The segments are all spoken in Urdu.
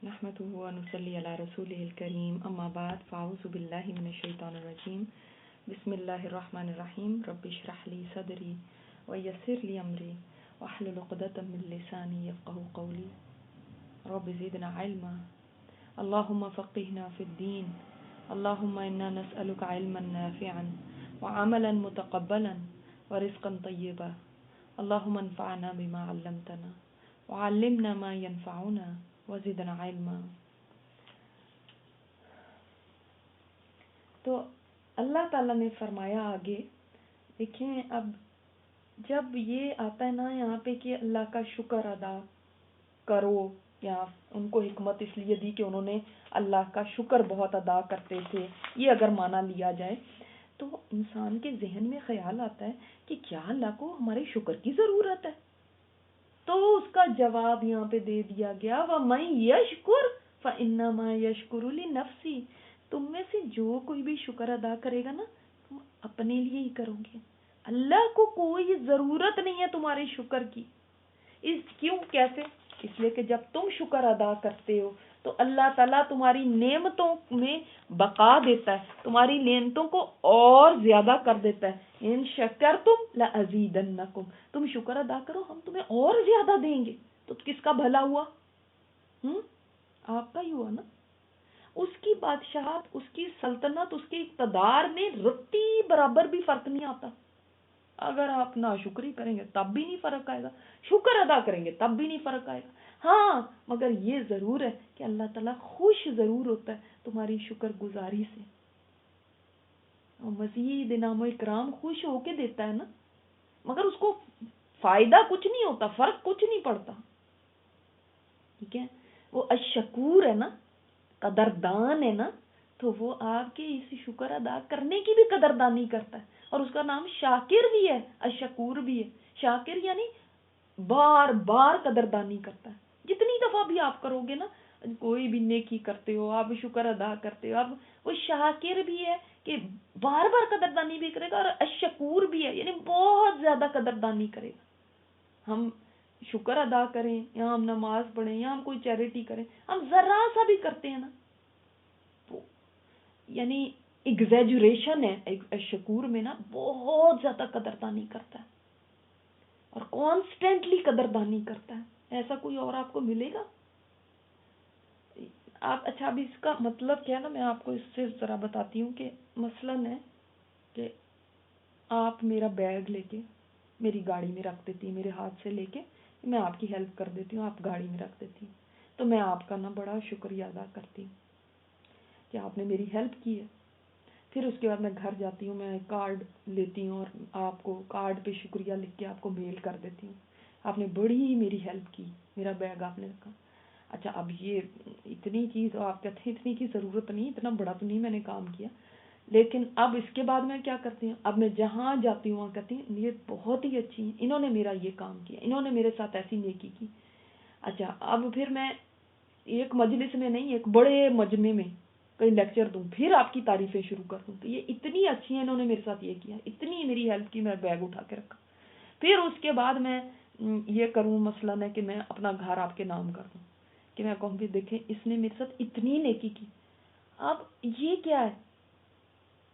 نحمده ونصلي على رسوله الكريم أما بعد فأعوذ بالله من الشيطان الرجيم بسم الله الرحمن الرحيم رب اشرح لي صدري ويسر لي أمري واحلل عقدة من لساني يفقهوا قولي رب زدنا علما اللهم فقهنا في الدين اللهم إنا نسألك علما نافعا وعملا متقبلا ورزقا طيبا اللهم انفعنا بما علمتنا وعلمنا ما ينفعنا وزدنا علما۔ تو اللہ تعالیٰ نے فرمایا آگے، دیکھیں اب جب یہ آتا ہے نا یہاں پہ کہ اللہ کا شکر ادا کرو، یا ان کو حکمت اس لیے دی کہ انہوں نے اللہ کا شکر بہت ادا کرتے تھے، یہ اگر مانا لیا جائے تو انسان کے ذہن میں خیال آتا ہے کہ کیا اللہ کو ہمارے شکر کی ضرورت ہے؟ تو اس کا جواب یہاں پہ دے دیا گیا، وَمَن يَشْكُرْ فَإِنَّمَا يَشْكُرُ لِنَفْسِهِ، تم میں سے جو کوئی بھی شکر ادا کرے گا نا تم اپنے لیے ہی کرو گے، اللہ کو کوئی ضرورت نہیں ہے تمہارے شکر کی۔ کیوں کیسے؟ اس لیے کہ جب تم شکر ادا کرتے ہو تو اللہ تعالیٰ تمہاری نعمتوں میں بقا دیتا ہے، تمہاری نعمتوں کو اور زیادہ کر دیتا ہے۔ ان شکرتم لازیدنکم، تم شکر ادا کرو ہم تمہیں اور زیادہ دیں گے۔ تو کس کا بھلا ہوا؟ آپ کا ہی ہوا نا۔ اس کی بادشاہت، اس کی سلطنت، اس کے اقتدار میں رتی برابر بھی فرق نہیں آتا۔ اگر آپ ناشکری کریں گے تب بھی نہیں فرق آئے گا، شکر ادا کریں گے تب بھی نہیں فرق آئے گا۔ ہاں مگر یہ ضرور ہے کہ اللہ تعالیٰ خوش ضرور ہوتا ہے تمہاری شکر گزاری سے، اور مزید انعام و اکرام خوش ہو کے دیتا ہے نا، مگر اس کو فائدہ کچھ نہیں ہوتا، فرق کچھ نہیں پڑتا۔ ٹھیک ہے، وہ الشکور ہے نا، قدردان ہے نا، تو وہ آپ کے اس شکر ادا کرنے کی بھی قدردانی کرتا ہے، اور اس کا نام شاکر بھی ہے، الشکور بھی ہے۔ شاکر یعنی بار بار قدردانی کرتا ہے، جتنی دفعہ بھی آپ کرو گے نا، کوئی بھی نیکی کرتے ہو، آپ شکر ادا کرتے ہو، اب وہ شاکر بھی ہے کہ بار بار قدردانی بھی کرے گا، اور الشکور بھی ہے یعنی بہت زیادہ قدردانی کرے گا۔ ہم شکر ادا کریں یا ہم نماز پڑھیں یا ہم کوئی چیریٹی کریں، ہم ذرا سا بھی کرتے ہیں نا تو یعنی ایگزیجریشن ہے شکور میں نا، بہت زیادہ قدردانی کرتا ہے اور کانسٹینٹلی قدردانی کرتا ہے۔ ایسا کوئی اور آپ کو ملے گا؟ آپ اچھا اب اس کا مطلب کیا ہے نا، میں آپ کو اس سے ذرا بتاتی ہوں کہ مثلاً ہے کہ آپ میرا بیگ لے کے میری گاڑی میں رکھ دیتی ہیں، میرے ہاتھ سے لے کے میں آپ کی ہیلپ کر دیتی ہوں، آپ گاڑی میں رکھ دیتی ہیں، تو میں آپ کا نا بڑا شکریہ ادا کرتی ہوں کہ آپ نے میری ہیلپ کی ہے۔ پھر اس کے بعد میں گھر جاتی ہوں، میں کارڈ لیتی ہوں اور آپ کو کارڈ پہ شکریہ لکھ کے آپ کو میل کر دیتی ہوں، آپ نے بڑی میری ہیلپ کی، میرا بیگ آپ نے رکھا۔ اچھا اب یہ اتنی چیز آپ کہتے ہیں اتنی کی ضرورت نہیں، اتنا بڑا تو نہیں میں نے کام کیا، لیکن اب اس کے بعد میں کیا کرتی ہوں، اب میں جہاں جاتی ہوں وہاں کہتی ہوں یہ بہت ہی اچھی ہیں، انہوں نے میرا یہ کام کیا، انہوں نے میرے ساتھ ایسی نیکی کی۔ اچھا اب پھر میں ایک مجلس میں نہیں، ایک بڑے مجمع میں کوئی لیکچر دوں، پھر آپ کی تعریفیں شروع کر دوں کہ یہ اتنی اچھی ہیں، انہوں نے میرے ساتھ یہ کیا، اتنی میری ہیلپ کی، میں بیگ اٹھا کے رکھا۔ پھر اس کے بعد میں یہ کروں مثلاً ہے کہ میں اپنا گھر آپ کے نام کر دوں، کہ میں کہوں کہ دیکھیں اس نے میرے ساتھ اتنی نیکی کی۔ اب یہ کیا ہے؟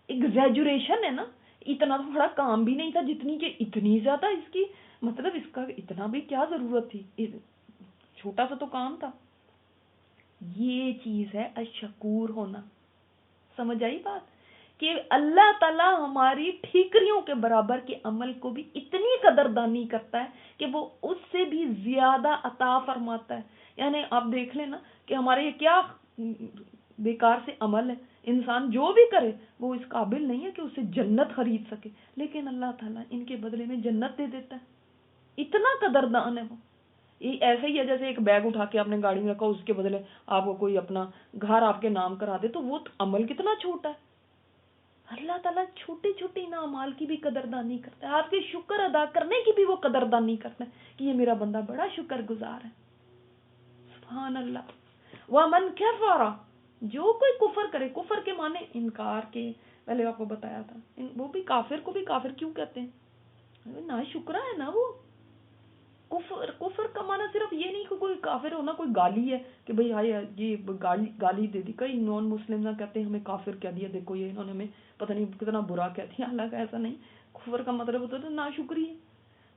ایگزیجریشن ہے نا، اتنا تو بڑا کام بھی نہیں تھا جتنی کہ اتنی زیادہ اس کی، مطلب اس کا اتنا بھی کیا ضرورت تھی، چھوٹا سا تو کام تھا۔ یہ چیز ہے الشکور ہونا۔ سمجھ آئی بات؟ کہ اللہ تعالیٰ ہماری ٹھیکریوں کے برابر کے عمل کو بھی اتنی قدردانی کرتا ہے کہ وہ اس سے بھی زیادہ عطا فرماتا ہے۔ یعنی آپ دیکھ لیں نا کہ ہمارے یہ کیا بیکار سے عمل ہے، انسان جو بھی کرے وہ اس قابل نہیں ہے کہ اسے جنت خرید سکے، لیکن اللہ تعالیٰ ان کے بدلے میں جنت دے دیتا ہے، اتنا قدردان ہے وہ۔ یہ ایسے ہی ہے جیسے ایک بیگ اٹھا کے آپ نے گاڑی میں رکھا، اس کے بدلے آپ کو کوئی اپنا گھر آپ کے نام کرا دے تو وہ عمل کتنا چھوٹا ہے۔ اللہ تعالیٰ چھوٹی چھوٹی اعمال کی بھی قدردانی کرتا ہے، آپ کے شکر ادا کرنے کی بھی وہ قدردانی کرتا ہے کہ یہ میرا بندہ بڑا شکر گزار ہے۔ سبحان اللہ۔ وَمَنْ كَفَرَ، جو کوئی کفر کرے، کفر کے معنی انکار کے، پہلے آپ کو بتایا تھا، وہ بھی کافر کو بھی کافر کیوں کہتے ہیں؟ نا شکرا ہے نا وہ، کفر کا معنی صرف یہ نہیں کہ کوئی کافر ہونا کوئی گالی ہے کہ بھئی ہائے یہ گالی دے دی. کئی نان مسلم نہ کہتے ہیں ہمیں کافر کہہ دیا, دیکھو یہ انہوں نے ہمیں پتہ نہیں کتنا برا کہہ دیا. اللہ کا ایسا نہیں. کفر کا مطلب ہوتا ہے ناشکری.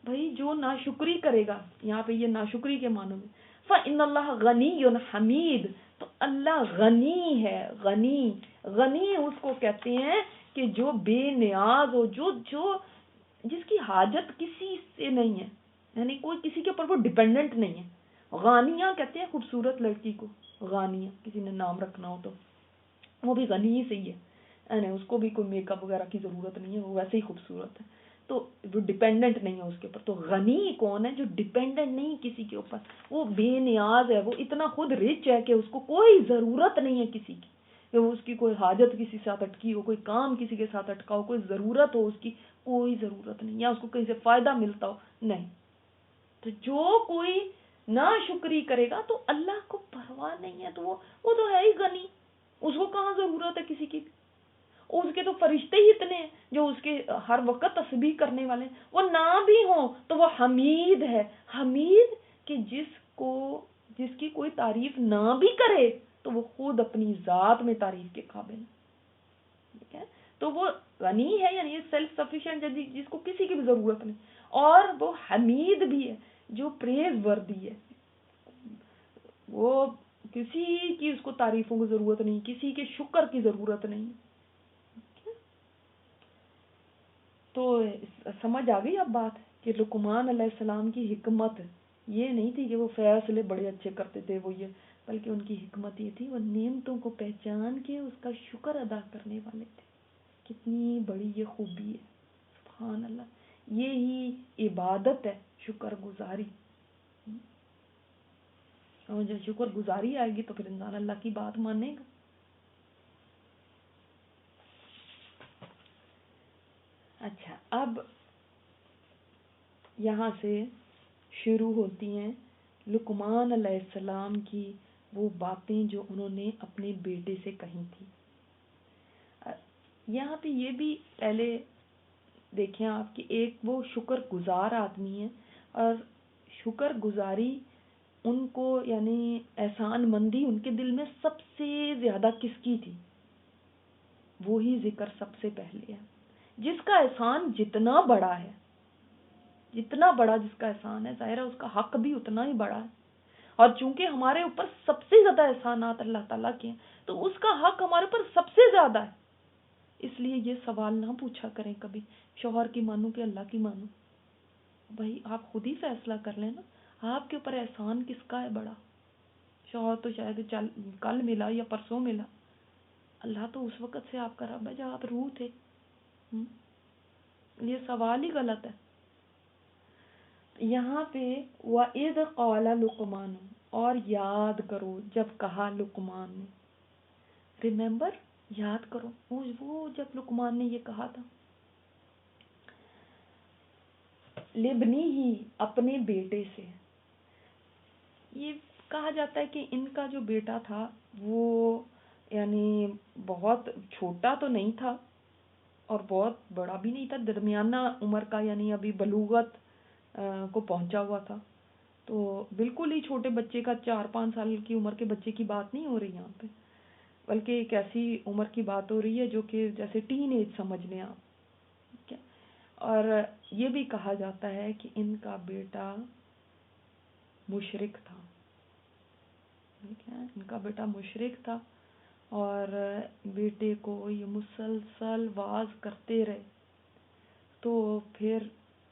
بھائی جو ناشکری کرے گا, یہاں پہ یہ ناشکری کے معنوں میں فَإِنَّ اللَّهَ غَنِيٌّ حَمِيدٌ, تو اللہ غنی ہے. غنی اس کو کہتے ہیں کہ جو بے نیاز ہو, جو جس کی حاجت کسی سے نہیں ہے, یعنی کوئی کسی کے اوپر وہ ڈیپینڈنٹ نہیں ہے. غانیہ کہتے ہیں خوبصورت لڑکی کو, غانیہ کسی نے نام رکھنا ہو تو وہ بھی غنی سے ہی ہے, یعنی اس کو بھی کوئی میک اپ وغیرہ کی ضرورت نہیں ہے, وہ ویسے ہی خوبصورت ہے, تو وہ ڈیپینڈنٹ نہیں ہے اس کے اوپر. تو غنی کون ہے؟ جو ڈیپینڈنٹ نہیں کسی کے اوپر, وہ بے نیاز ہے, وہ اتنا خود رچ ہے کہ اس کو کوئی ضرورت نہیں ہے کسی کی, کہ وہ اس کی کوئی حاجت کسی ساتھ اٹکی ہو, کوئی کام کسی کے ساتھ اٹکا ہو, کوئی ضرورت ہو اس کی, کوئی ضرورت نہیں, یا اس کو کہیں سے فائدہ ملتا ہو, نہیں. تو جو کوئی ناشکری کرے گا تو اللہ کو پرواہ نہیں ہے, تو وہ تو ہے ہی غنی, اس کو کہاں ضرورت ہے کسی کی. اس کے تو فرشتے ہی اتنے ہیں جو اس کے ہر وقت تسبیح کرنے والے ہیں. وہ نہ بھی ہوں تو وہ حمید ہے. حمید کہ جس کی کوئی تعریف نہ بھی کرے تو وہ خود اپنی ذات میں تعریف کے قابل ہے. ٹھیک ہے, تو وہ غنی ہے, یعنی سیلف سفیشینٹ, جس کو کسی کی بھی ضرورت نہیں, اور وہ حمید بھی ہے جو پریز وردی ہے, وہ کسی کی اس کو تعریفوں کی ضرورت نہیں, کسی کے شکر کی ضرورت نہیں. تو سمجھ آ گئی اب بات کہ لقمان علیہ السلام کی حکمت یہ نہیں تھی کہ وہ فیصلے بڑے اچھے کرتے تھے, وہ یہ, بلکہ ان کی حکمت یہ تھی وہ نعمتوں کو پہچان کے اس کا شکر ادا کرنے والے تھے. کتنی بڑی یہ خوبی ہے, سبحان اللہ. یہی عبادت ہے, شکر گزاری. اور جب شکر گزاری آئے گی تو پھر انسان اللہ کی بات مانے گا. اچھا, اب یہاں سے شروع ہوتی ہیں لقمان علیہ السلام کی وہ باتیں جو انہوں نے اپنے بیٹے سے کہی تھی. یہاں پہ یہ بھی پہلے دیکھیں آپ کہ ایک وہ شکر گزار آدمی ہے, اور شکر گزاری ان کو, یعنی احسان مندی ان کے دل میں سب سے زیادہ کس کی تھی, وہی ذکر سب سے پہلے ہے. جس کا احسان جتنا بڑا ہے, جتنا بڑا جس کا احسان ہے, ظاہر ہے اس کا حق بھی اتنا ہی بڑا ہے. اور چونکہ ہمارے اوپر سب سے زیادہ احسانات اللہ تعالیٰ کے ہیں, تو اس کا حق ہمارے اوپر سب سے زیادہ ہے. اس لیے یہ سوال نہ پوچھا کریں کبھی شوہر کی مانوں کہ اللہ کی مانوں. بھائی آپ خود ہی فیصلہ کر لیں نا, آپ کے اوپر احسان کس کا ہے بڑا. شوہر تو شاید کل ملا یا پرسوں ملا, اللہ تو اس وقت سے آپ کا رب ہے جب آپ روح تھے. یہ سوال ہی غلط ہے. یہاں پہ وَإِذْ قَالَ لُقْمَانُ, اور یاد کرو جب کہا لقمان نے. ریممبر, یاد کرو وہ جب لقمان نے یہ کہا تھا, لبنی ہی, اپنے بیٹے سے. یہ کہا جاتا ہے کہ ان کا جو بیٹا تھا وہ یعنی بہت چھوٹا تو نہیں تھا اور بہت بڑا بھی نہیں تھا, درمیانہ عمر کا, یعنی ابھی بلوغت کو پہنچا ہوا تھا. تو بالکل ہی چھوٹے بچے کا, 4-5 سال کی عمر کے بچے کی بات نہیں ہو رہی یہاں پہ, بلکہ ایک ایسی عمر کی بات ہو رہی ہے جو کہ جیسے ٹین ایج سمجھ لیں آپ. ٹھیک ہے, اور یہ بھی کہا جاتا ہے کہ ان کا بیٹا مشرک تھا. ٹھیک ہے, ان کا بیٹا مشرک تھا اور بیٹے کو یہ مسلسل واز کرتے رہے, تو پھر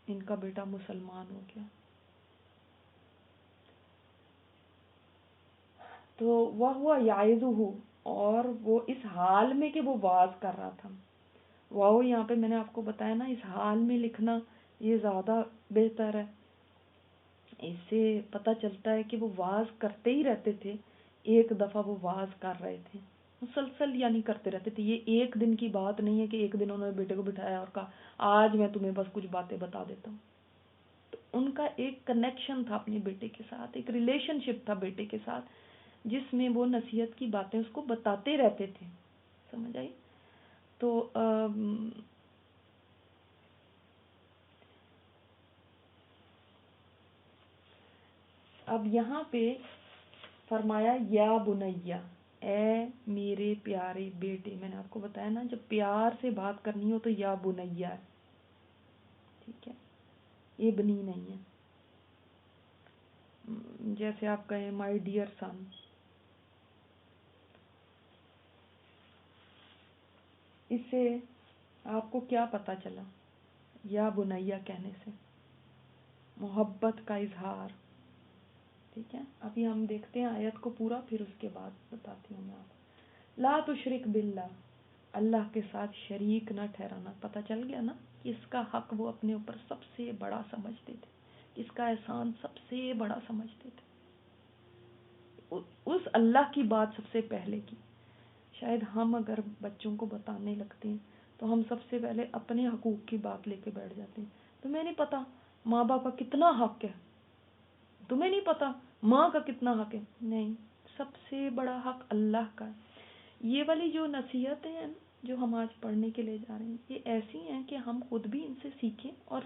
ان کا بیٹا مسلمان ہو گیا. تو وہ ہوا یعظہ, اور وہ اس حال میں کہ وہ واز کر رہا تھا. واو یہاں پہ میں نے آپ کو بتایا نا, اس حال میں لکھنا یہ زیادہ بہتر ہے. اس سے پتہ چلتا ہے کہ وہ واز کرتے ہی رہتے تھے. ایک دفعہ وہ واز کر رہے تھے مسلسل, یعنی کرتے رہتے تھے. یہ ایک دن کی بات نہیں ہے کہ ایک دن انہوں نے بیٹے کو بٹھایا اور کہا آج میں تمہیں بس کچھ باتیں بتا دیتا ہوں. تو ان کا ایک کنیکشن تھا اپنے بیٹے کے ساتھ, ایک ریلیشن شپ تھا بیٹے کے ساتھ, جس میں وہ نصیحت کی باتیں اس کو بتاتے رہتے تھے. سمجھ آئی؟ تو اب یہاں پہ فرمایا یا بنیا، اے میرے پیارے بیٹے. میں نے آپ کو بتایا نا، جب پیار سے بات کرنی ہو تو یا بنیا ہے، ٹھیک ہے، ابنی نہیں ہے. جیسے آپ کہیں مائی ڈیئر سن. اس سے آپ کو کیا پتا چلا؟ یا بنیا کہنے سے محبت کا اظہار. ٹھیک ہے، ابھی ہم دیکھتے ہیں آیت کو پورا، پھر اس کے بعد بتاتی ہوں میں آپ کو. لا تشرک باللہ، اللہ کے ساتھ شریک نہ ٹھہرانا. پتہ چل گیا نا کہ اس کا حق وہ اپنے اوپر سب سے بڑا سمجھتے تھے، اس کا احسان سب سے بڑا سمجھتے تھے. اس اللہ کی بات سب سے پہلے کی. شاید ہم اگر بچوں کو بتانے لگتے ہیں تو ہم سب سے پہلے اپنے حقوق کی بات لے کے بیٹھ جاتے ہیں. تمہیں نہیں پتا ماں باپ کا کتنا حق ہے، تمہیں نہیں پتا ماں کا کتنا حق ہے. نہیں، سب سے بڑا حق اللہ کا ہے. یہ والی جو نصیحتیں ہیں جو ہم آج پڑھنے کے لیے جا رہے ہیں، یہ ایسی ہیں کہ ہم خود بھی ان سے سیکھیں، اور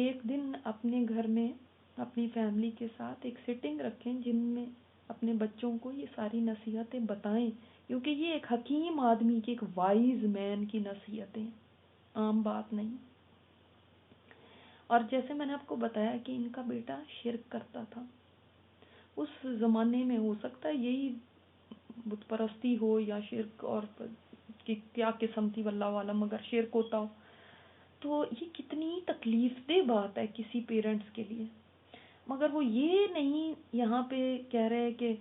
ایک دن اپنے گھر میں اپنی فیملی کے ساتھ ایک سیٹنگ رکھیں جن میں اپنے بچوں کو یہ ساری نصیحتیں بتائیں، کیونکہ یہ ایک حکیم آدمی کی، ایک وائز مین کی نصیحتیں، عام بات نہیں. اور جیسے میں نے آپ کو بتایا کہ ان کا بیٹا شرک کرتا تھا. اس زمانے میں ہو سکتا ہے یہی بت پرستی ہو یا شرک، اور کیا قسم تھی واللہ عالم، اگر شرک ہوتا ہو تو یہ کتنی تکلیف دہ بات ہے کسی پیرنٹس کے لیے. مگر وہ یہ نہیں یہاں پہ کہہ رہے کہ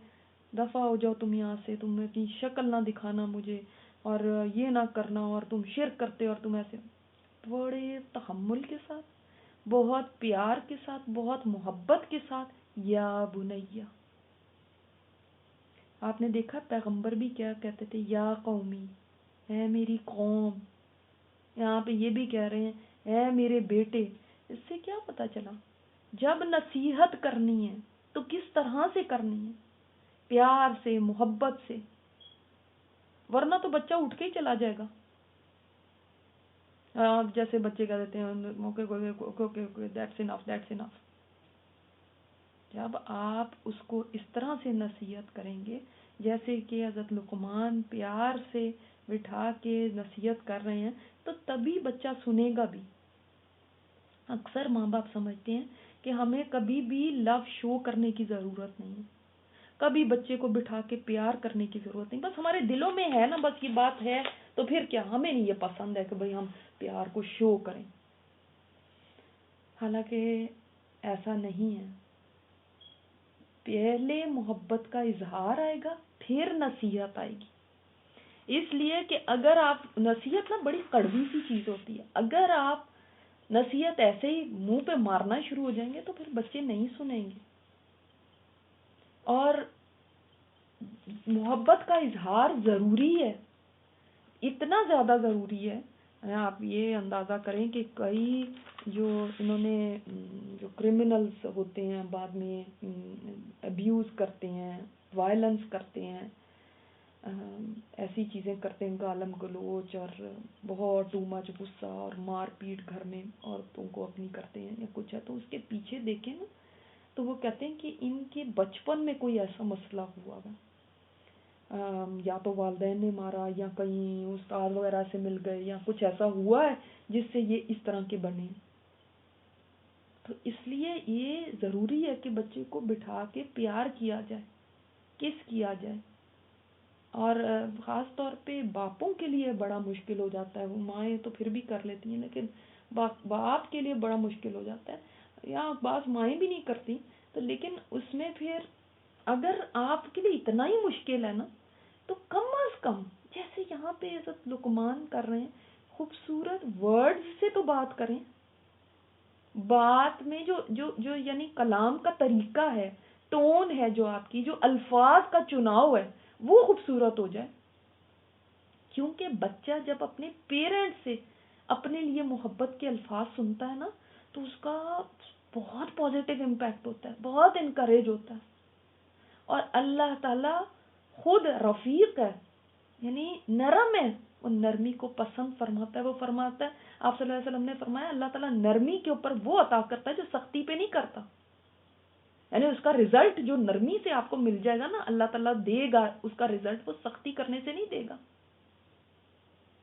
دفع ہو جاؤ تم یہاں سے، تم اپنی شکل نہ دکھانا مجھے، اور یہ نہ کرنا، اور تم شرک کرتے، اور تم ایسے. بڑے تحمل کے ساتھ، بہت پیار کے ساتھ، بہت محبت کے ساتھ، یا بنیا. آپ نے دیکھا پیغمبر بھی کیا کہتے تھے؟ یا قومی، اے میری قوم. یہاں پہ یہ بھی کہہ رہے ہیں اے میرے بیٹے. اس سے کیا پتا چلا؟ جب نصیحت کرنی ہے تو کس طرح سے کرنی ہے؟ پیار سے، محبت سے، ورنہ تو بچہ اٹھ کے ہی چلا جائے گا. جیسے بچے کہہ دیتے ہیں دیٹس انف. جب آپ اس کو اس طرح سے نصیحت کریں گے جیسے کہ حضرت لقمان پیار سے بٹھا کے نصیحت کر رہے ہیں، تو تبھی بچہ سنے گا بھی. اکثر ماں باپ سمجھتے ہیں کہ ہمیں کبھی بھی لو شو کرنے کی ضرورت نہیں، کبھی بچے کو بٹھا کے پیار کرنے کی ضرورت نہیں، بس ہمارے دلوں میں ہے نا، بس یہ بات ہے تو پھر کیا، ہمیں نہیں یہ پسند ہے کہ بھئی ہم پیار کو شو کریں. حالانکہ ایسا نہیں ہے. پہلے محبت کا اظہار آئے گا، پھر نصیحت آئے گی. اس لیے کہ اگر آپ نصیحت نا بڑی کڑوی سی چیز ہوتی ہے، اگر آپ نصیحت ایسے ہی منہ پہ مارنا شروع ہو جائیں گے تو پھر بچے نہیں سنیں گے. اور محبت کا اظہار ضروری ہے، اتنا زیادہ ضروری ہے. آپ یہ اندازہ کریں کہ کئی جو انہوں نے جو کرمنلز ہوتے ہیں بعد میں ابیوز کرتے ہیں، وائلنس کرتے ہیں، ایسی چیزیں کرتے ہیں، گالم گلوچ اور بہت ٹو مچ غصہ اور مار پیٹ گھر میں عورتوں کو اپنی کرتے ہیں یا کچھ ہے، تو اس کے پیچھے دیکھیں نا تو وہ کہتے ہیں کہ ان کے بچپن میں کوئی ایسا مسئلہ ہوا ہے، یا تو والدین نے مارا، یا کہیں استاد وغیرہ سے مل گئے، یا کچھ ایسا ہوا ہے جس سے یہ اس طرح کے بنے. تو اس لیے یہ ضروری ہے کہ بچے کو بٹھا کے پیار کیا جائے، کس کیا جائے. اور خاص طور پہ باپوں کے لیے بڑا مشکل ہو جاتا ہے. وہ مائیں تو پھر بھی کر لیتی ہیں، لیکن باپ کے لیے بڑا مشکل ہو جاتا ہے، یا بعض مائیں بھی نہیں کرتی. تو لیکن اس میں پھر اگر آپ کے لیے اتنا ہی مشکل ہے نا، تو کم از کم جیسے یہاں پہ حضرت لقمان کر رہے ہیں، خوبصورت ورڈز سے تو بات کریں. بات میں جو یعنی کلام کا طریقہ ہے، ٹون ہے، جو آپ کی جو الفاظ کا چناؤ ہے، وہ خوبصورت ہو جائے. کیونکہ بچہ جب اپنے پیرنٹ سے اپنے لیے محبت کے الفاظ سنتا ہے نا، تو اس کا بہت پازیٹیو امپیکٹ ہوتا ہے، بہت انکریج ہوتا ہے. اور اللہ تعالی خود رفیق ہے، یعنی نرم ہے، وہ نرمی کو پسند فرماتا ہے. وہ فرماتا ہے، آپ صلی اللہ علیہ وسلم نے فرمایا اللہ تعالیٰ نرمی کے اوپر وہ عطا کرتا ہے جو سختی پہ نہیں کرتا. یعنی اس کا رزلٹ جو نرمی سے آپ کو مل جائے گا نا، اللہ تعالیٰ دے گا اس کا رزلٹ، وہ سختی کرنے سے نہیں دے گا۔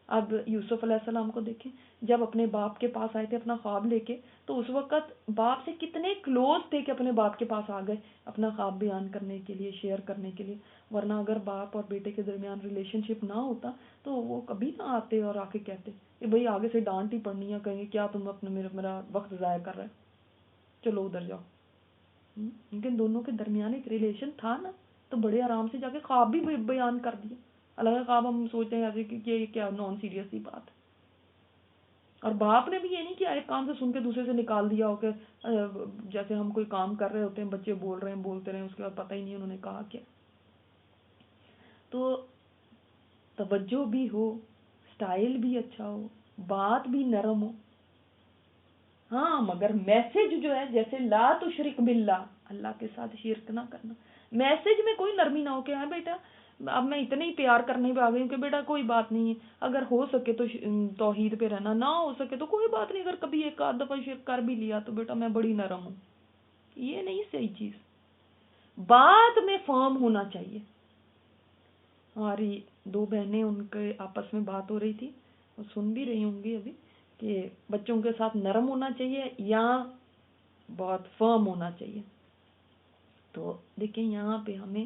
اب یوسف علیہ السلام کو دیکھیں، جب اپنے باپ کے پاس آئے تھے اپنا خواب لے کے، تو اس وقت باپ سے کتنے کلوز تھے کہ اپنے باپ کے پاس آ گئے اپنا خواب بیان کرنے کے لیے، شیئر کرنے کے لیے۔ ورنہ اگر باپ اور بیٹے کے درمیان ریلیشن شپ نہ ہوتا تو وہ کبھی نہ آتے اور آ کے کہتے کہ بھئی آگے سے ڈانٹ ہی پڑنی ہے، کہیں کیا تم اپنے میرا وقت ضائع کر رہے، چلو ادھر جاؤ۔ لیکن دونوں کے درمیان ایک ریلیشن تھا نا، تو بڑے آرام سے جا کے خواب بھی بیان کر دیا۔ الگ خواب ہم سوچتے ہیں ایسے کہ یہ کیا نان سیریس سی بات ہے۔ اور باپ نے بھی یہ نہیں کیا ایک کان سے سن کے دوسرے سے نکال دیا ہو کہ جیسے ہم کوئی کام کر رہے ہوتے ہیں، بچے بول رہے ہیں بولتے رہے، اس کے بعد پتہ ہی نہیں انہوں نے کہا کیا۔ تو توجہ بھی ہو، سٹائل بھی اچھا ہو، بات بھی نرم ہو، ہاں مگر میسج جو ہے جیسے لا تشرک باللہ، اللہ کے ساتھ شرک نہ کرنا، میسج میں کوئی نرمی نہ ہو کہ ہاں بیٹا اب میں اتنے ہی پیار کرنے پہ آ گئی ہوں کہ بیٹا کوئی بات نہیں ہے، اگر ہو سکے تو توحید پہ رہنا، نہ ہو سکے تو کوئی بات نہیں، اگر کبھی ایک آدھ دفعہ شرک کر بھی لیا تو بیٹا میں بڑی نرم ہوں۔ یہ نہیں صحیح چیز، بات میں فارم ہونا چاہیے۔ ہماری دو بہنیں، ان کے آپس میں بات ہو رہی تھی، وہ سن بھی رہی ہوں گی ابھی، کہ بچوں کے ساتھ نرم ہونا چاہیے یا بہت فرم ہونا چاہیے۔ تو دیکھیں یہاں پہ ہمیں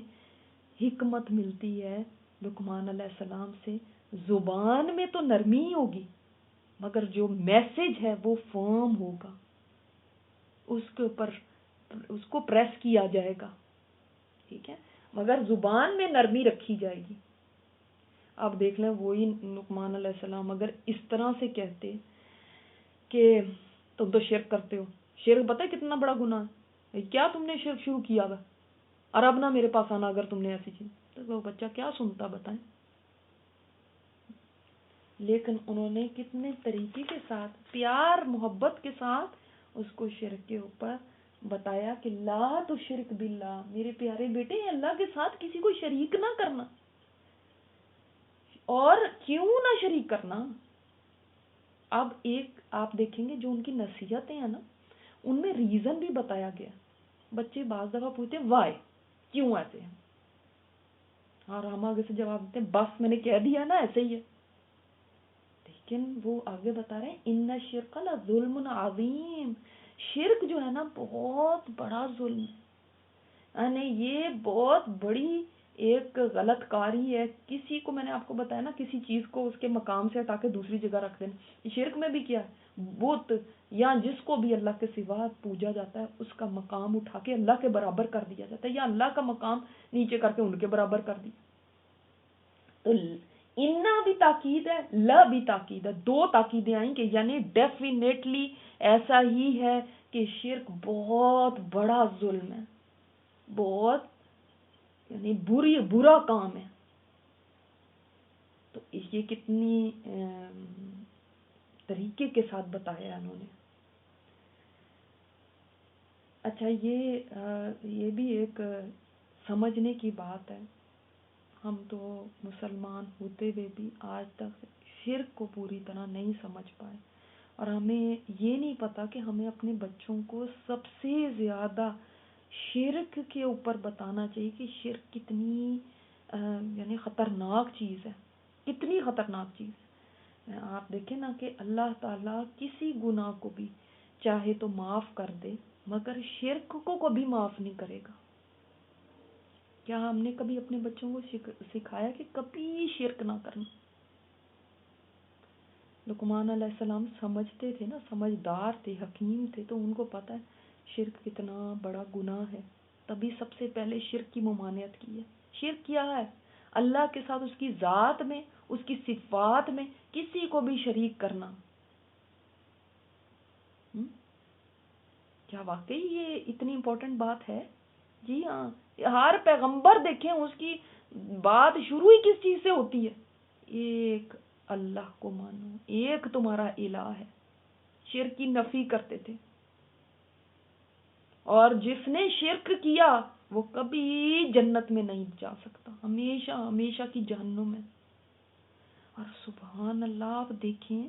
حکمت ملتی ہے لقمان علیہ السلام سے، زبان میں تو نرمی ہی ہوگی مگر جو میسج ہے وہ فرم ہوگا، اس کے اوپر اس کو پریس کیا جائے گا، ٹھیک ہے، مگر زبان میں نرمی رکھی جائے گی۔ آپ دیکھ لیں وہی لقمان علیہ السلام اگر اس طرح سے کہتے کہ تم تو شرک کرتے ہو، شرک پتہ ہے کتنا بڑا گناہ ہے، کیا تم نے شرک شروع کیا تھا اور اب نہ میرے پاس آنا اگر تم نے ایسی چیز، تو وہ بچہ کیا سنتا بتائیں۔ لیکن انہوں نے کتنے طریقے کے ساتھ، پیار محبت کے ساتھ اس کو شرک کے اوپر بتایا کہ لا تشرک باللہ، میرے پیارے بیٹے اللہ کے ساتھ کسی کو شریک نہ کرنا۔ اور کیوں نہ شریک کرنا؟ اب ایک آپ دیکھیں گے جو ان کی نصیحتیں ہیں نا، ان میں ریزن بھی بتایا گیا۔ بچے بعض دفعہ پوچھتے ہیں وائی، کیوں ایسے ہیں، اور ہم آگے سے جواب دیتے ہیں بس میں نے کہہ دیا نا ایسے ہی ہے۔ لیکن وہ آگے بتا رہے ہیں ان الشرک لظلم عظیم، شرک جو ہے نا بہت بڑا ظلم ہے، یعنی یہ بہت بڑی ایک غلط کاری ہے۔ کسی کو، میں نے آپ کو بتایا نا، کسی چیز کو اس کے مقام سے ہٹا کے دوسری جگہ رکھ دینا، شرک میں بھی کیا ہے، بت یا جس کو بھی اللہ کے سوا پوجا جاتا ہے اس کا مقام اٹھا کے اللہ کے برابر کر دیا جاتا ہے، یا اللہ کا مقام نیچے کر کے ان کے برابر کر دیا۔ تو انا بھی تاکید ہے، لا بھی تاکید ہے، دو تاکیدیں آئیں کہ یعنی ڈیفینیٹلی ایسا ہی ہے کہ شرک بہت بڑا ظلم ہے، بہت یعنی برا کام ہے۔ تو یہ کتنی طریقے کے ساتھ بتایا انہوں نے۔ اچھا یہ بھی ایک سمجھنے کی بات ہے، ہم تو مسلمان ہوتے ہوئے بھی آج تک شرک کو پوری طرح نہیں سمجھ پائے، اور ہمیں یہ نہیں پتا کہ ہمیں اپنے بچوں کو سب سے زیادہ شرک کے اوپر بتانا چاہیے کہ شرک کتنی یعنی خطرناک چیز ہے، کتنی خطرناک چیز ہے۔ آپ دیکھیں نا کہ اللہ تعالیٰ کسی گناہ کو بھی چاہے تو معاف کر دے مگر شرک کو کبھی معاف نہیں کرے گا۔ کیا ہم نے کبھی اپنے بچوں کو سکھایا کہ کبھی شرک نہ کرنا؟ لقمان علیہ السلام سمجھتے تھے نا، سمجھدار تھے، حکیم تھے، تو ان کو پتہ ہے شرک کتنا بڑا گناہ ہے، تبھی سب سے پہلے شرک کی ممانعت کی ہے۔ شرک کیا ہے؟ اللہ کے ساتھ اس کی ذات میں، اس کی صفات میں کسی کو بھی شریک کرنا۔ کیا واقعی یہ اتنی امپورٹنٹ بات ہے؟ جی ہاں، ہر پیغمبر دیکھیں اس کی بات شروع ہی کس چیز سے ہوتی ہے؟ ایک اللہ کو مانو، ایک تمہارا الہ ہے۔ شرک کی نفی کرتے تھے، اور جس نے شرک کیا وہ کبھی جنت میں نہیں جا سکتا، ہمیشہ ہمیشہ کی جہنم میں۔ اور سبحان اللہ، آپ دیکھیں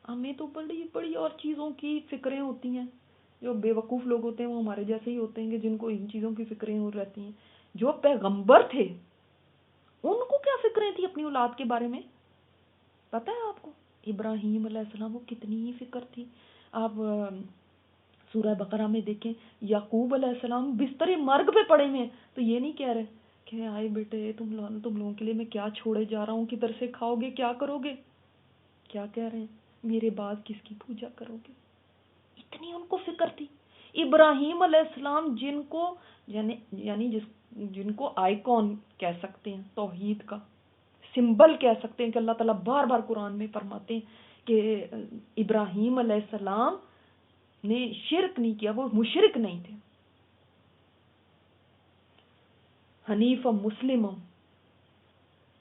ہمیں تو بڑی بڑی اور چیزوں کی فکریں ہوتی ہیں، جو بیوقوف لوگ ہوتے ہیں وہ ہمارے جیسے ہی ہوتے ہیں کہ جن کو ان چیزوں کی فکریں ہو رہتی ہیں. جو پیغمبر تھے ان کو کیا فکریں تھی اپنی اولاد کے بارے میں پتہ ہے آپ کو؟ ابراہیم علیہ السلام کو کتنی ہی فکر تھی. آپ سورہ بقرہ میں دیکھیں یعقوب علیہ السلام بستر مرگ پہ پڑے ہوئے ہیں تو یہ نہیں کہہ رہے کہ آئے بیٹے تم لوگوں کے لیے میں کیا چھوڑے جا رہا ہوں, کدھر سے کھاؤ گے, کیا کرو گے. کیا کہہ رہے ہیں, میرے بعد کس کی پوجا کرو گے. اتنی ان کو فکر تھی. ابراہیم علیہ السلام جن کو یعنی جن کو آئیکن کہہ سکتے ہیں, توحید کا سمبل کہہ سکتے ہیں, کہ اللہ تعالیٰ بار بار قرآن میں فرماتے ہیں کہ ابراہیم علیہ السلام نے شرک نہیں کیا, وہ مشرک نہیں تھے. حنیف مسلم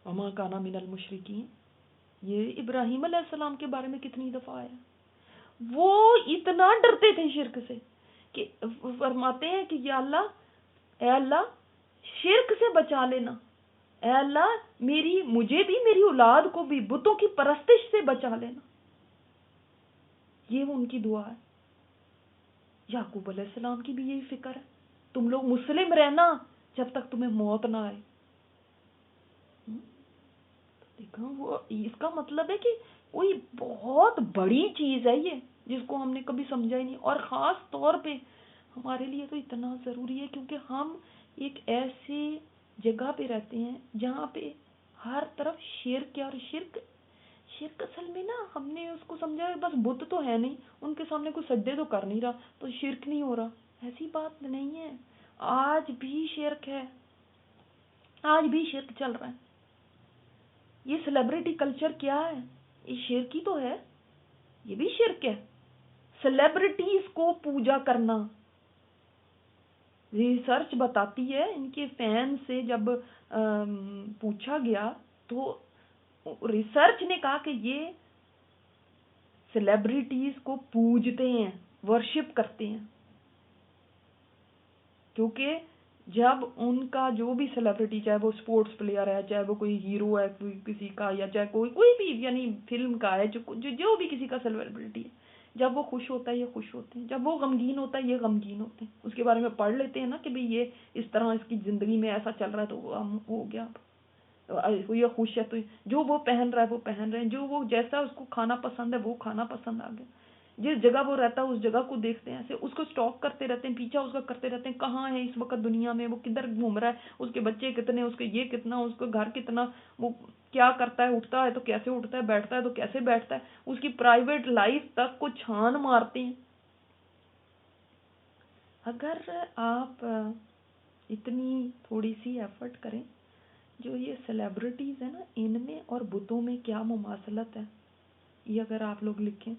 وما کانا من المشرکین, یہ ابراہیم علیہ السلام کے بارے میں کتنی دفعہ آیا. وہ اتنا ڈرتے تھے شرک سے کہ فرماتے ہیں کہ یا اللہ, اے اللہ شرک سے بچا لینا, اے اللہ مجھے بھی میری اولاد کو بھی بتوں کی پرستش سے بچا لینا. یہ ان کی دعا ہے. یعقوب علیہ السلام کی بھی یہی فکر ہے, تم لوگ مسلم رہنا جب تک تمہیں موت نہ آئے. وہ اس کا مطلب ہے کہ کوئی بہت بڑی چیز ہے یہ, جس کو ہم نے کبھی سمجھا ہی نہیں. اور خاص طور پہ ہمارے لیے تو اتنا ضروری ہے کیونکہ ہم ایک ایسی جگہ پہ رہتے ہیں جہاں پہ ہر طرف شرک ہے. اور شرک اصل میں نا ہم نے اس کو سمجھا ہے بس بت تو ہے نہیں, ان کے سامنے کوئی سجدے تو کر نہیں رہا تو شرک نہیں ہو رہا. ایسی بات نہیں ہے, آج بھی شرک ہے, آج بھی شرک چل رہا ہے. یہ سیلیبریٹی کلچر کیا ہے, یہ شرک ہی تو ہے, یہ بھی شرک ہے. سیلیبریٹیز کو پوجا کرنا, ریسرچ بتاتی ہے, ان کے فین سے جب پوچھا گیا تو ریسرچ نے کہا کہ یہ سیلیبریٹیز کو پوجتے ہیں, ورشپ کرتے ہیں. کیونکہ جب ان کا جو بھی سیلیبریٹی, چاہے وہ سپورٹس پلیئر ہے, چاہے وہ کوئی ہیرو ہے کوئی کسی کا, یا چاہے کوئی بھی یعنی فلم کا ہے, جو بھی کسی کا سیلیبریٹی ہے, جب وہ خوش ہوتا ہے یہ خوش ہوتے ہیں, جب وہ غمگین ہوتا ہے یہ غمگین ہوتے ہیں. اس کے بارے میں پڑھ لیتے ہیں نا کہ بھئی یہ اس طرح اس کی زندگی میں ایسا چل رہا ہے, تو ہم ہو گیا یہ خوش ہے, تو جو وہ پہن رہا ہے وہ پہن رہے ہیں, جو وہ جیسا اس کو کھانا پسند ہے وہ کھانا پسند آ گیا. جس جگہ وہ رہتا ہے اس جگہ کو دیکھتے ہیں, ایسے اس کو سٹاک کرتے رہتے ہیں, پیچھا اس کا کرتے رہتے ہیں, کہاں ہے اس وقت دنیا میں, وہ کدھر گھوم رہا ہے, اس کے بچے کتنے, اس کے یہ کتنا, اس کا گھر کتنا, وہ کیا کرتا ہے, اٹھتا ہے تو کیسے اٹھتا ہے, بیٹھتا ہے تو کیسے بیٹھتا ہے, اس کی پرائیویٹ لائف تک کو چھان مارتے ہیں. اگر آپ اتنی تھوڑی سی ایفرٹ کریں, جو یہ سیلیبریٹیز ہیں نا ان میں اور بتوں میں کیا مماثلت ہے, یہ اگر آپ لوگ لکھیں,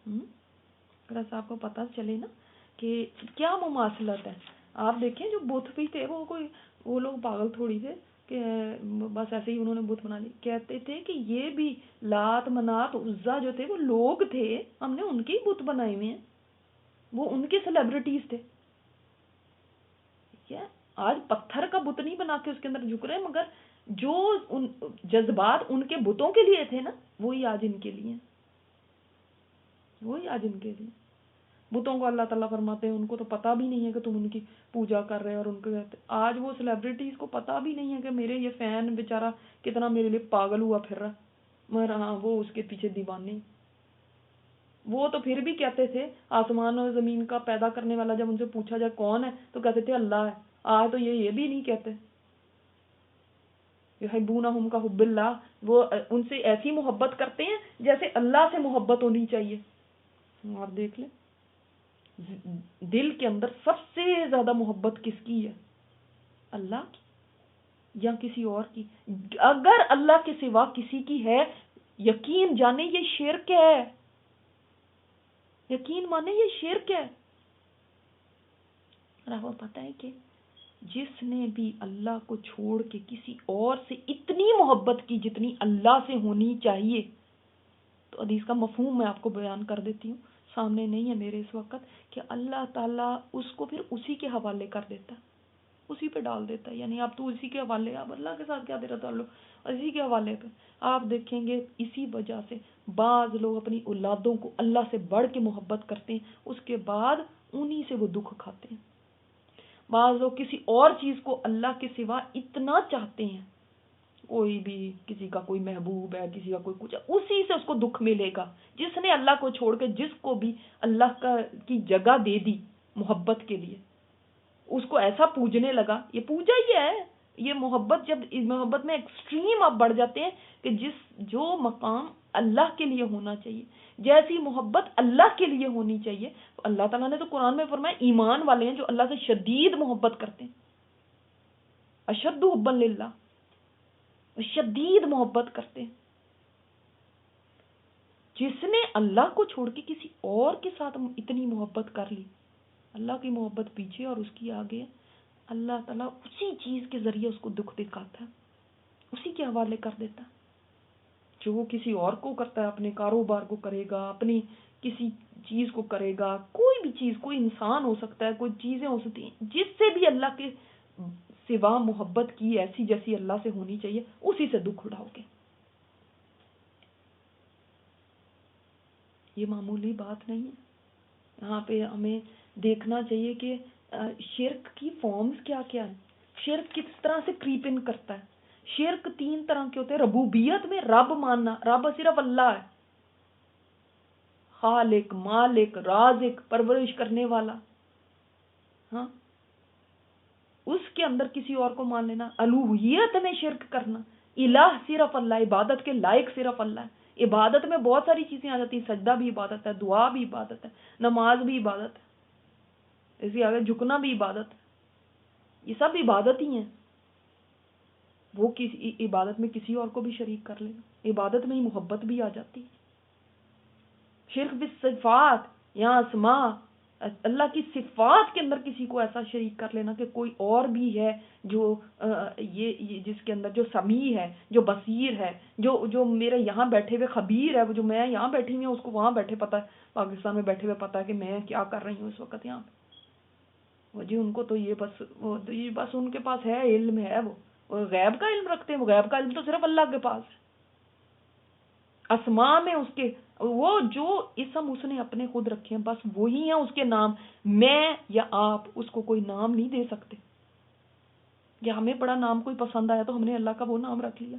اگر ایسا آپ کو پتہ چلے نا کہ کیا مماثلت ہے. آپ دیکھیں جو بت بھی تھے وہ لوگ پاگل تھوڑی تھے کہ بس ایسے ہی انہوں نے بت بنا لی. کہتے تھے کہ یہ بھی لات منات عزا جو تھے وہ لوگ تھے, ہم نے ان کے ہی بت بنائے ہوئے ہیں, وہ ان کے سیلیبریٹیز تھے. ٹھیک ہے, آج پتھر کا بت نہیں بنا کے اس کے اندر جھک رہے, مگر جو جذبات ان کے بتوں کے لیے تھے نا وہی آج ان کے لیے, وہی آج ان کے لیے. بتوں کو اللہ تعالیٰ فرماتے ہیں ان کو تو پتہ بھی نہیں ہے کہ تم ان کی پوجا کر رہے, اور ان کو کہتے آج وہ سیلیبریٹیز کو پتہ بھی نہیں ہے کہ میرے یہ فین بیچارہ کتنا میرے لیے پاگل ہوا پھر رہا, مگر ہاں وہ اس کے پیچھے دیوانے. وہ تو پھر بھی کہتے تھے آسمان اور زمین کا پیدا کرنے والا, جب ان سے پوچھا جائے کون ہے تو کہتے تھے اللہ ہے. آج تو یہ بھی نہیں کہتے. یحبونہم کا حب اللہ, وہ ان سے ایسی محبت کرتے ہیں جیسے اللہ سے محبت ہونی چاہیے. آپ دیکھ لیں دل کے اندر سب سے زیادہ محبت کس کی ہے, اللہ کی یا کسی اور کی؟ اگر اللہ کے سوا کسی کی ہے, یقین جانے یہ شرک ہے, یقین مانے یہ شرک ہے. اور آپ کو پتہ ہے کہ جس نے بھی اللہ کو چھوڑ کے کسی اور سے اتنی محبت کی جتنی اللہ سے ہونی چاہیے, تو حدیث کا مفہوم میں آپ کو بیان کر دیتی ہوں, سامنے نہیں ہے میرے اس وقت, کہ اللہ تعالیٰ اس کو پھر اسی کے حوالے کر دیتا ہے. اسی پہ ڈال دیتا ہے. یعنی اب تو اسی کے حوالے, اب اللہ کے ساتھ کیا تیرا تعلق, اسی کے حوالے پہ. آپ دیکھیں گے اسی وجہ سے بعض لوگ اپنی اولادوں کو اللہ سے بڑھ کے محبت کرتے ہیں, اس کے بعد انہی سے وہ دکھ کھاتے ہیں. بعض لوگ کسی اور چیز کو اللہ کے سوا اتنا چاہتے ہیں, کوئی بھی کسی کا کوئی محبوب ہے, کسی کا کوئی کچھ ہے, اسی سے اس کو دکھ ملے گا. جس نے اللہ کو چھوڑ کے جس کو بھی اللہ کی جگہ دے دی محبت کے لیے, اس کو ایسا پوجنے لگا, یہ پوجا ہی ہے. یہ محبت, جب اس محبت میں ایکسٹریم آپ بڑھ جاتے ہیں کہ جو مقام اللہ کے لیے ہونا چاہیے, جیسی محبت اللہ کے لیے ہونی چاہیے, تو اللہ تعالیٰ نے تو قرآن میں فرمایا ایمان والے ہیں جو اللہ سے شدید محبت کرتے ہیں, اشد حبا للہ, شدید محبت کرتے ہیں. جس نے اللہ کو چھوڑ کے کسی اور کے ساتھ اتنی محبت کر لی, اللہ کی محبت پیچھے اور اس کی آگے, اللہ تعالیٰ اسی چیز کے ذریعے اس کو دکھ دکھاتا ہے, اسی کے حوالے کر دیتا ہے. جو وہ کسی اور کو کرتا ہے, اپنے کاروبار کو کرے گا, اپنی کسی چیز کو کرے گا, کوئی بھی چیز, کوئی انسان ہو سکتا ہے, کوئی چیزیں ہو سکتی ہیں, جس سے بھی اللہ کے سوا محبت کی ایسی جیسی اللہ سے ہونی چاہیے, اسی سے دکھ اٹھاؤ گے. یہ معمولی بات نہیں ہے. یہاں پہ ہمیں دیکھنا چاہیے کہ شرک کی فارمز کیا کیا ہیں, شرک کس طرح سے کریپ ان کرتا ہے. شرک 3 طرح کے ہوتے ہیں. ربوبیت میں رب ماننا, رب صرف اللہ ہے, خالق, مالک, رازق, پرورش کرنے والا, ہاں, اس کے اندر کسی اور کو مان لینا. الوہیت میں شرک کرنا, الہ صرف اللہ, عبادت کے لائق صرف اللہ ہے. عبادت میں بہت ساری چیزیں آ جاتی ہیں, سجدہ بھی عبادت ہے, دعا بھی عبادت ہے, نماز بھی عبادت ہے, اسی آگے جھکنا بھی عبادت ہے, یہ سب عبادت ہی ہیں. وہ کسی عبادت میں کسی اور کو بھی شریک کر لینا, عبادت میں ہی محبت بھی آ جاتی. شرک بالصفات, یا اسماء, اللہ کی صفات کے اندر کسی کو ایسا شریک کر لینا کہ کوئی اور بھی ہے جو یہ جس کے اندر جو سمیع ہے, جو بصیر ہے, جو میرے یہاں بیٹھے ہوئے خبیر ہے, جو میں یہاں بیٹھی ہوئی ہوں اس کو وہاں بیٹھے پتہ ہے, پاکستان میں بیٹھے ہوئے پتہ ہے کہ میں کیا کر رہی ہوں اس وقت یہاں پہ. وہ جی ان کو تو یہ بس ان کے پاس ہے علم ہے, وہ غیب کا علم رکھتے ہیں. وہ غیب کا علم تو صرف اللہ کے پاس ہے. اسماء میں اس کے وہ جو اسم اس نے اپنے خود رکھے ہیں, بس وہی ہیں اس کے نام. میں یا آپ اس کو کوئی نام نہیں دے سکتے. یا ہمیں بڑا نام کوئی پسند آیا تو ہم نے اللہ کا وہ نام رکھ لیا,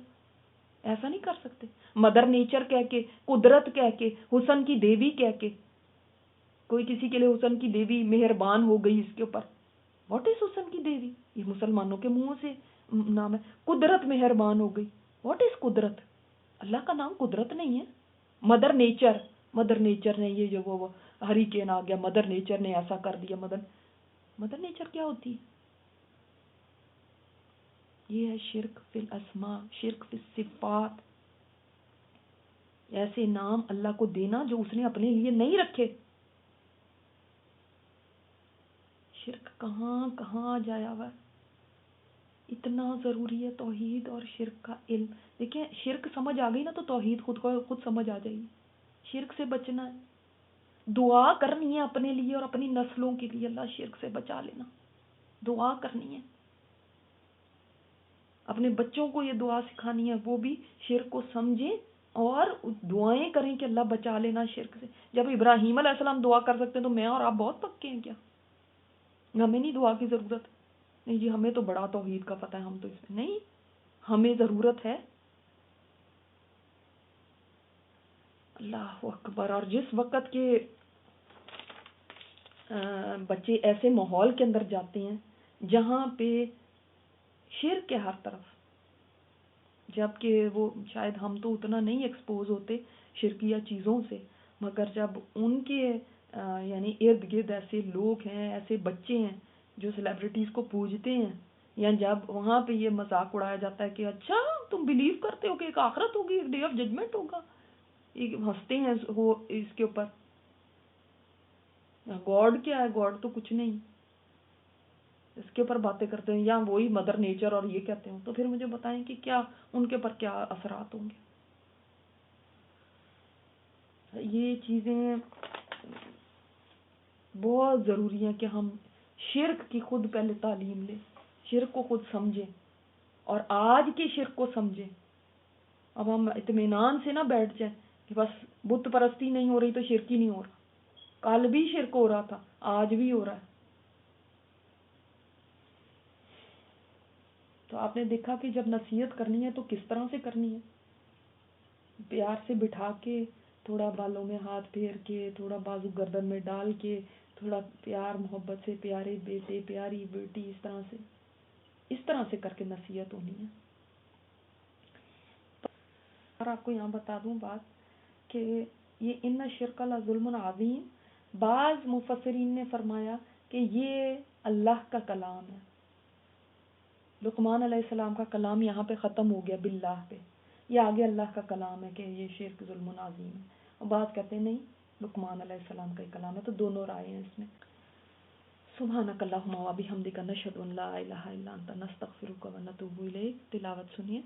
ایسا نہیں کر سکتے. مدر نیچر کہہ کے, قدرت کہہ کے, حسن کی دیوی کہہ کے, کوئی کسی کے لیے حسن کی دیوی مہربان ہو گئی اس کے اوپر. واٹ از حسن کی دیوی؟ یہ مسلمانوں کے منہ سے نام ہے. قدرت مہربان ہو گئی, واٹ از قدرت؟ اللہ کا نام قدرت نہیں ہے. مدر نیچر, مدر نیچر نے یہ جو وہ ہریکین آ گیا, مدر نیچر نے ایسا کر دیا. مدر نیچر کیا ہوتی ہے؟ یہ ہے شرک فی الاسماء, شرک فی الصفات. ایسے نام اللہ کو دینا جو اس نے اپنے لیے نہیں رکھے. شرک کہاں کہاں جایا ہوا ہے. اتنا ضروری ہے توحید اور شرک کا علم. دیکھیں شرک سمجھ آ گئی نا تو توحید خود سمجھ آ جائے گی. شرک سے بچنا ہے, دعا کرنی ہے اپنے لیے اور اپنی نسلوں کے لیے, اللہ شرک سے بچا لینا. دعا کرنی ہے, اپنے بچوں کو یہ دعا سکھانی ہے, وہ بھی شرک کو سمجھیں اور دعائیں کریں کہ اللہ بچا لینا شرک سے. جب ابراہیم علیہ السلام دعا کر سکتے ہیں تو میں اور آپ بہت پکے ہیں کیا؟ ہمیں نہیں دعا کی ضرورت. نہیں جی ہمیں تو بڑا توحید کا پتہ ہے, ہم تو اس میں نہیں, ہمیں ضرورت ہے. اللہ اکبر. اور جس وقت کے بچے ایسے ماحول کے اندر جاتے ہیں جہاں پہ شرک ہے ہر طرف, جبکہ وہ شاید ہم تو اتنا نہیں ایکسپوز ہوتے شرکیہ چیزوں سے, مگر جب ان کے یعنی ارد گرد ایسے لوگ ہیں, ایسے بچے ہیں جو سیلیبریٹیز کو پوجتے ہیں, یا جب وہاں پہ یہ مذاق اڑایا جاتا ہے کہ اچھا تم بلیو کرتے ہو کہ ایک آخرت ہوگی, ایک ڈے آف ججمنٹ ہوگا, ایک ہنستے ہیں اس کے اوپر. گاڈ کیا ہے؟ گاڈ تو کچھ نہیں, اس کے اوپر باتیں کرتے ہیں, یا وہی مدر نیچر اور یہ کہتے ہیں. تو پھر مجھے بتائیں کہ کیا ان کے پر کیا اثرات ہوں گے. یہ چیزیں بہت ضروری ہیں کہ ہم شرک کی خود پہلے تعلیم لیں, شرک کو خود سمجھیں اور آج کے شرک کو سمجھیں. اب ہم اطمینان سے نہ بیٹھ جائیں کہ بس بت پرستی نہیں ہو رہی تو شرک ہی نہیں ہو رہا. کل بھی شرک ہو رہا تھا، آج بھی ہو رہا ہے. تو آپ نے دیکھا کہ جب نصیحت کرنی ہے تو کس طرح سے کرنی ہے. پیار سے بٹھا کے، تھوڑا بالوں میں ہاتھ پھیر کے، تھوڑا بازو گردن میں ڈال کے، تھوڑا پیار محبت سے، پیارے بیٹے پیاری بیٹی، اس طرح سے کر کے نصیحت ہونی ہے. اور آپ کو یہاں بتا دوں بات کہ یہ ان شرک ظلم عظیم، بعض مفسرین نے فرمایا کہ یہ اللہ کا کلام ہے. لقمان علیہ السلام کا کلام یہاں پہ ختم ہو گیا باللہ پہ، یہ آگے اللہ کا کلام ہے کہ یہ شرک ظلم عظیم ہے. اور بعض کہتے ہیں نہیں، لقمان علیہ السلام کا ہی کلام ہے. تو دونوں رائے ہیں اس میں. سبحانک اللہم و بحمدک، نشہد ان لا الہ الا انت، نستغفرک و نتوب الیک. تلاوت سنیے.